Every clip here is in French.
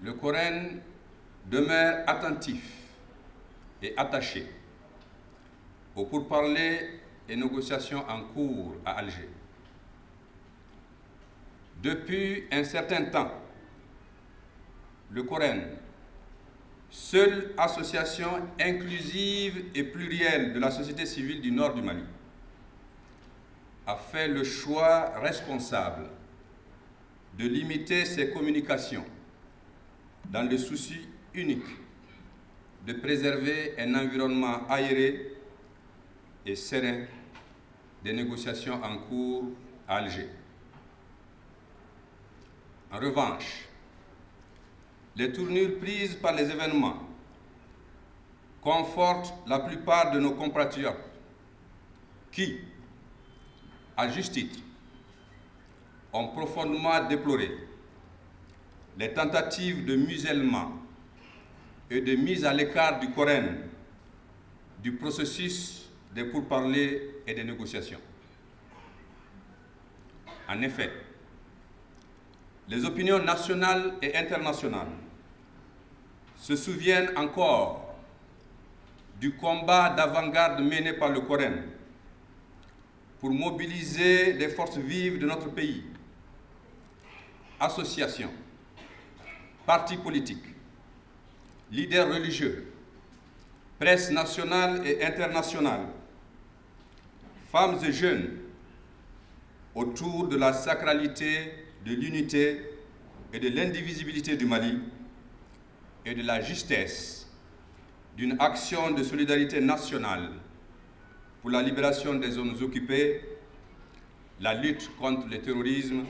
le Coran demeure attentif et attaché aux pourparlers et négociations en cours à Alger. Depuis un certain temps, le Coran, seule association inclusive et plurielle de la société civile du nord du Mali, a fait le choix responsable de limiter ses communications dans le souci unique de préserver un environnement aéré et serein des négociations en cours à Alger. En revanche, les tournures prises par les événements confortent la plupart de nos compatriotes qui, à juste titre, ont profondément déploré les tentatives de musellement et de mise à l'écart du Coran du processus des pourparlers et des négociations. En effet, les opinions nationales et internationales se souviennent encore du combat d'avant-garde mené par le Coran pour mobiliser les forces vives de notre pays, associations, partis politiques, leaders religieux, presse nationale et internationale, femmes et jeunes, autour de la sacralité, de l'unité et de l'indivisibilité du Mali et de la justesse d'une action de solidarité nationale pour la libération des zones occupées, la lutte contre le terrorisme,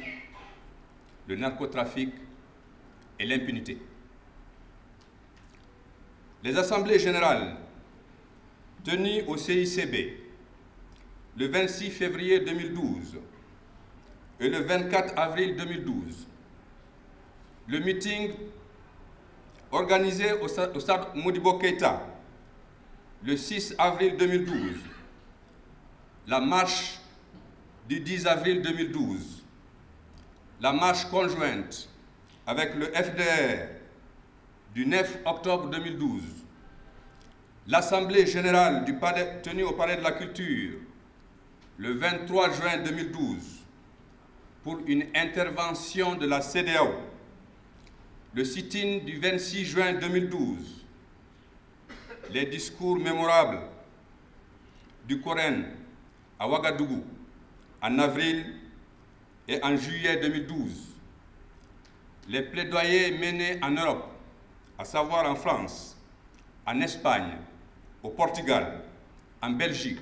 le narcotrafic et l'impunité. Les assemblées générales tenues au CICB le 26 février 2012 et le 24 avril 2012, le meeting organisé au stade Modibo Keïta le 6 avril 2012, la marche du 10 avril 2012, la marche conjointe avec le FDR du 9 octobre 2012, l'Assemblée générale tenue au Palais de la Culture le 23 juin 2012 pour une intervention de la CEDEAO, le sit-in du 26 juin 2012, les discours mémorables du Coran à Ouagadougou en avril et en juillet 2012, les plaidoyers menés en Europe, à savoir en France, en Espagne, au Portugal, en Belgique,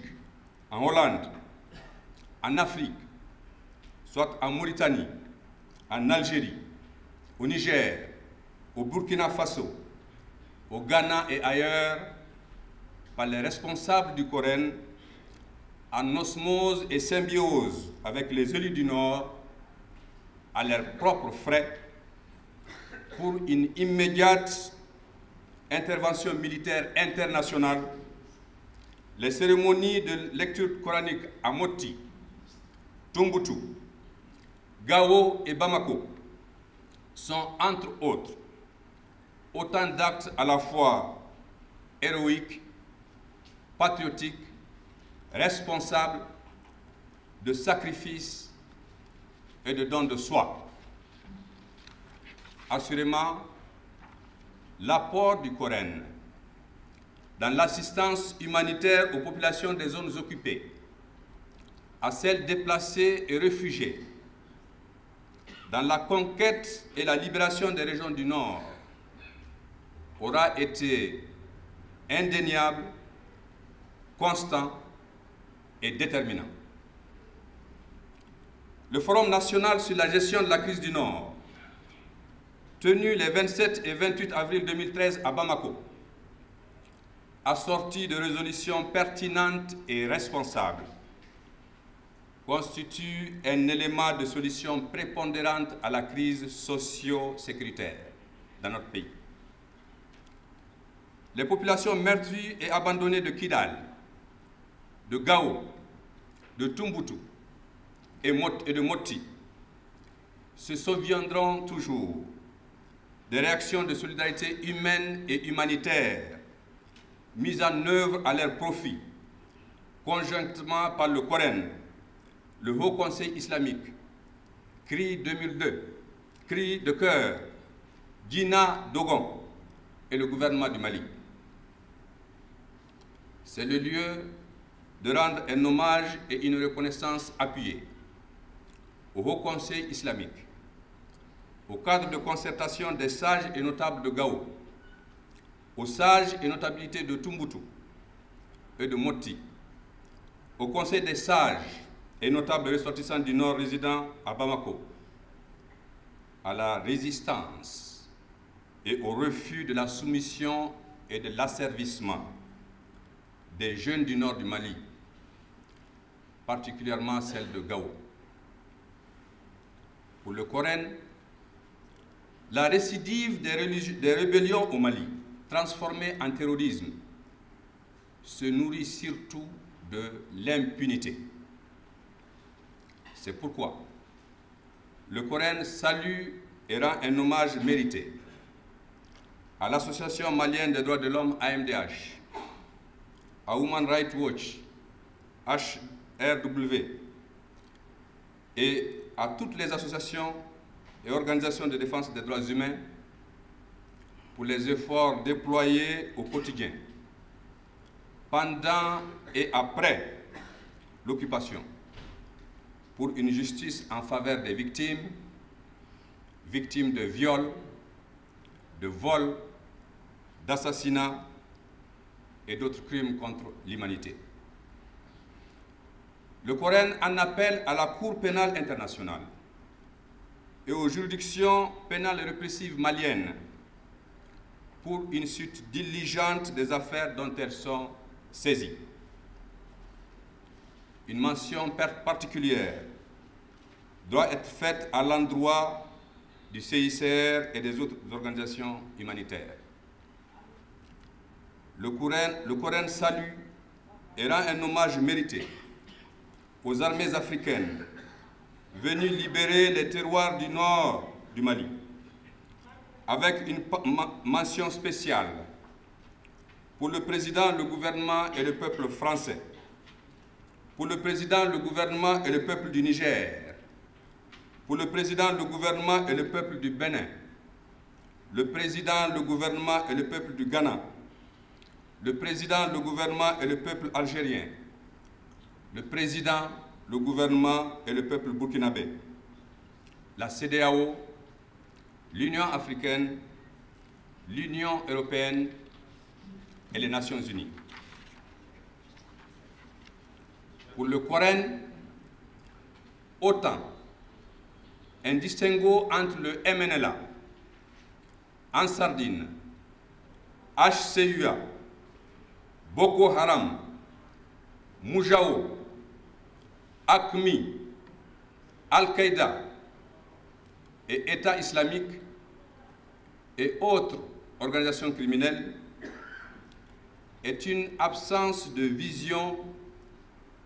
en Hollande, en Afrique, soit en Mauritanie, en Algérie, au Niger, au Burkina Faso, au Ghana et ailleurs, par les responsables du Coran, en osmose et symbiose avec les élus du Nord, à leurs propres frais, pour une immédiate intervention militaire internationale. Les cérémonies de lecture coranique à Moti, Tombouctou, Gao et Bamako sont, entre autres, autant d'actes à la fois héroïques, patriotiques, responsables, de sacrifice et de don de soi. Assurément, l'apport du Coran dans l'assistance humanitaire aux populations des zones occupées, à celles déplacées et réfugiées, dans la conquête et la libération des régions du Nord, aura été indéniable, constant et déterminant. Le Forum national sur la gestion de la crise du Nord, tenu les 27 et 28 avril 2013 à Bamako, assorti de résolutions pertinentes et responsables, constitue un élément de solution prépondérante à la crise socio-sécuritaire dans notre pays. Les populations meurtries et abandonnées de Kidal, de Gao, de Tombouctou et de Moti se souviendront toujours des réactions de solidarité humaine et humanitaire mises en œuvre à leur profit, conjointement par le Coren, le Haut Conseil islamique, CRI 2002, Cri de cœur, Dina Dogon et le gouvernement du Mali. C'est le lieu de rendre un hommage et une reconnaissance appuyée au Haut Conseil islamique, au cadre de concertation des sages et notables de Gao, aux sages et notabilités de Tumboutou et de Moti, au Conseil des sages et notables ressortissants du Nord résidant à Bamako, à la résistance et au refus de la soumission et de l'asservissement des jeunes du nord du Mali, particulièrement celles de Gao. Pour le Coren, la récidive des rébellions au Mali, transformées en terrorisme, se nourrit surtout de l'impunité. C'est pourquoi le Coren salue et rend un hommage mérité à l'Association malienne des droits de l'homme AMDH, à Human Rights Watch, HRW, et à toutes les associations et organisations de défense des droits humains pour les efforts déployés au quotidien, pendant et après l'occupation, pour une justice en faveur des victimes, victimes de viols, de vols, d'assassinats et d'autres crimes contre l'humanité. Le Coren en appelle à la Cour pénale internationale et aux juridictions pénales répressives maliennes pour une suite diligente des affaires dont elles sont saisies. Une mention particulière doit être faite à l'endroit du CICR et des autres organisations humanitaires. Le Coren salue et rend un hommage mérité aux armées africaines venues libérer les terroirs du nord du Mali, avec une mention spéciale pour le président, le gouvernement et le peuple français, pour le président, le gouvernement et le peuple du Niger, pour le président, le gouvernement et le peuple du Bénin, le président, le gouvernement et le peuple du Ghana, le président, le gouvernement et le peuple algérien, le président, le gouvernement et le peuple burkinabé, la CEDEAO, l'Union africaine, l'Union européenne et les Nations unies. Pour le Coren, autant un distinguo entre le MNLA, Ansardine, HCUA, Boko Haram, Moujao, AQMI, Al-Qaïda et État islamique et autres organisations criminelles est une absence de vision,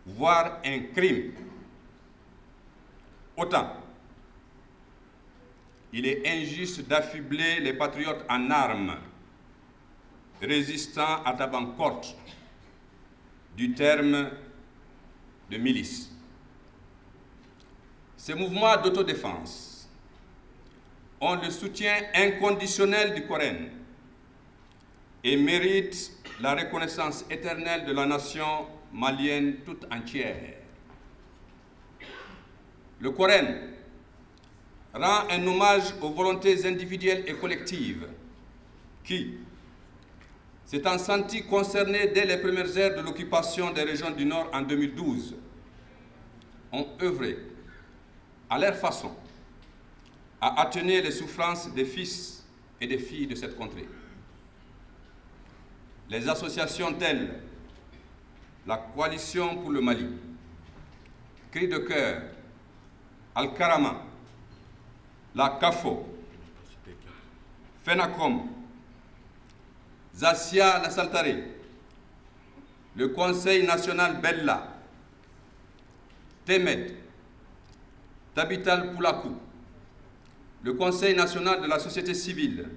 voire un crime. Autant il est injuste d'affubler les patriotes en armes, résistant à Tabancourt, du terme de milice. Ces mouvements d'autodéfense ont le soutien inconditionnel du Coren et méritent la reconnaissance éternelle de la nation malienne toute entière. Le Coren rend un hommage aux volontés individuelles et collectives qui, s'étant sentis concernés dès les premières heures de l'occupation des régions du Nord en 2012, ont œuvré à leur façon à atténuer les souffrances des fils et des filles de cette contrée. Les associations telles la Coalition pour le Mali, Cri de cœur, Al-Karama, la CAFO, FENACOM, Zassia La Saltaré, le Conseil national Bella, Temed, Tabital Poulakou, le Conseil national de la société civile,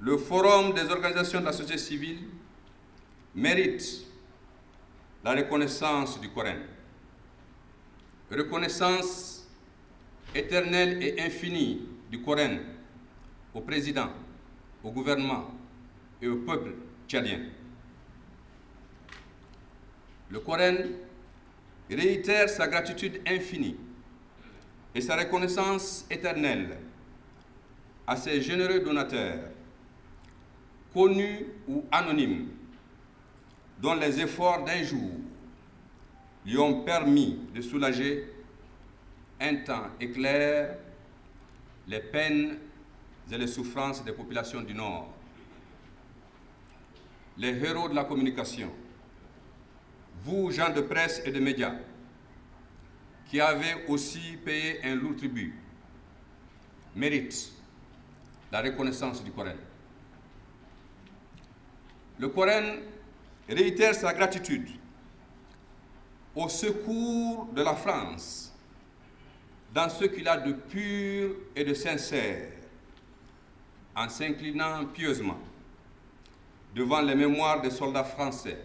le Forum des organisations de la société civile méritent la reconnaissance du Coran. Reconnaissance éternelle et infinie du Coran au président, au gouvernement et au peuple tchadien. Le Coran réitère sa gratitude infinie et sa reconnaissance éternelle à ses généreux donateurs, connus ou anonymes, dont les efforts d'un jour lui ont permis de soulager un temps éclair les peines et les souffrances des populations du Nord. Les héros de la communication, vous, gens de presse et de médias, qui avez aussi payé un lourd tribut, méritent la reconnaissance du Coran. Le Coran réitère sa gratitude au secours de la France dans ce qu'il a de pur et de sincère, en s'inclinant pieusement devant les mémoires des soldats français,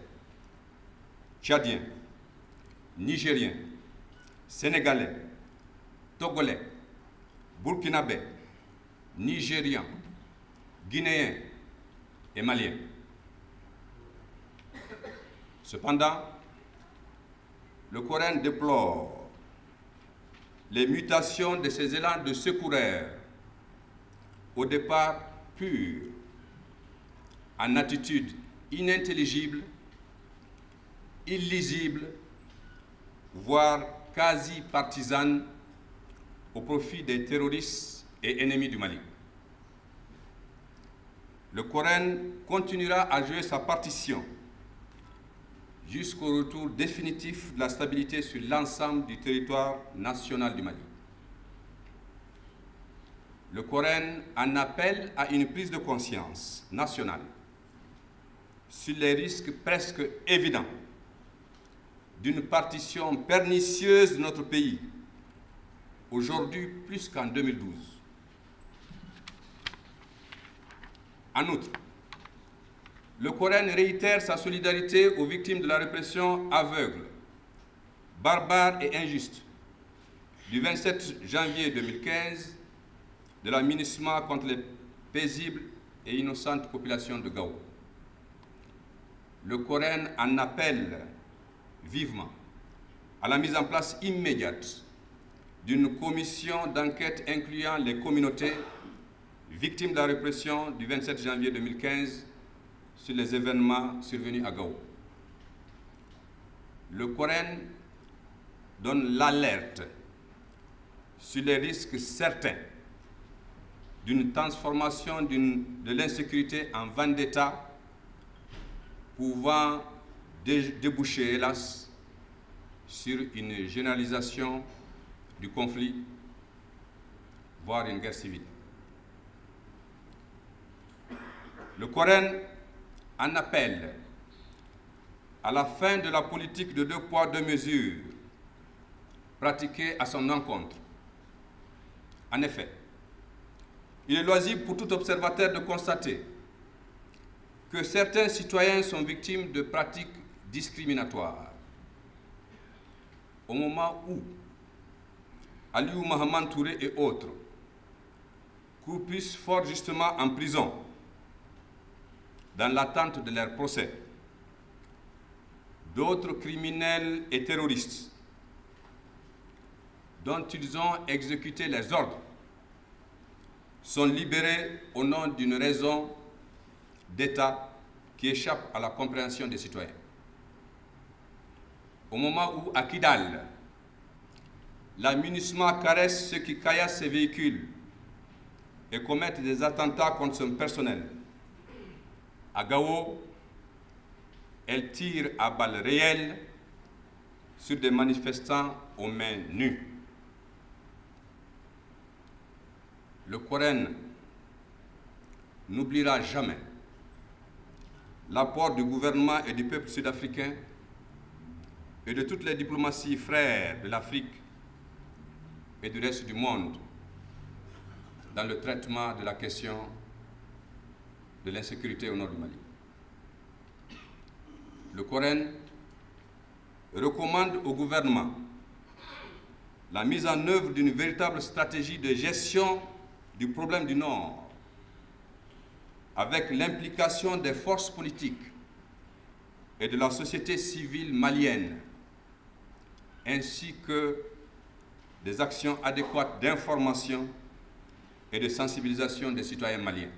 tchadiens, nigériens, sénégalais, togolais, burkinabés, nigérians, guinéens et maliens. Cependant, le Coran déplore les mutations de ces élans de secoureurs, au départ purs, en attitude inintelligible, illisible, voire quasi partisane, au profit des terroristes et ennemis du Mali. Le Coran continuera à jouer sa partition jusqu'au retour définitif de la stabilité sur l'ensemble du territoire national du Mali. Le Coran en appelle à une prise de conscience nationale sur les risques presque évidents d'une partition pernicieuse de notre pays, aujourd'hui plus qu'en 2012. En outre, le Coran réitère sa solidarité aux victimes de la répression aveugle, barbare et injuste du 27 janvier 2015 de la MINUSMA contre les paisibles et innocentes populations de Gao. Le Coran en appelle vivement à la mise en place immédiate d'une commission d'enquête incluant les communautés victimes de la répression du 27 janvier 2015 sur les événements survenus à Gao. Le Coran donne l'alerte sur les risques certains d'une transformation de l'insécurité en vendetta pouvant déboucher, hélas, sur une généralisation du conflit, voire une guerre civile. Le Coran en appelle à la fin de la politique de 2 poids 2 mesures pratiquée à son encontre. En effet, il est loisible pour tout observateur de constater que certains citoyens sont victimes de pratiques discriminatoires. Au moment où Aliou Mahaman Touré et autres croupissent fort justement en prison dans l'attente de leur procès, d'autres criminels et terroristes dont ils ont exécuté les ordres sont libérés au nom d'une raison d'État qui échappe à la compréhension des citoyens. Au moment où, à Kidal, la MINUSMA caresse ceux qui caillassent ses véhicules et commettent des attentats contre son personnel, à Gao, elle tire à balles réelles sur des manifestants aux mains nues. Le Coran n'oubliera jamais l'apport du gouvernement et du peuple sud-africain et de toutes les diplomaties frères de l'Afrique et du reste du monde dans le traitement de la question de l'insécurité au nord du Mali. Le Coren recommande au gouvernement la mise en œuvre d'une véritable stratégie de gestion du problème du Nord, avec l'implication des forces politiques et de la société civile malienne, ainsi que des actions adéquates d'information et de sensibilisation des citoyens maliens.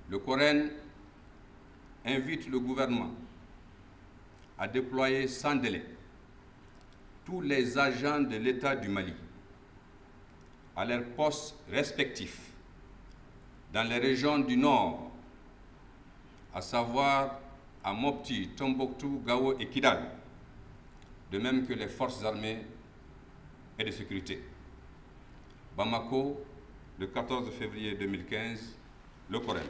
Le Coren invite le gouvernement à déployer sans délai tous les agents de l'État du Mali à leurs postes respectifs dans les régions du Nord, à savoir à Mopti, Tombouctou, Gao et Kidal, de même que les forces armées et de sécurité. Bamako, le 14 février 2015, le Coren.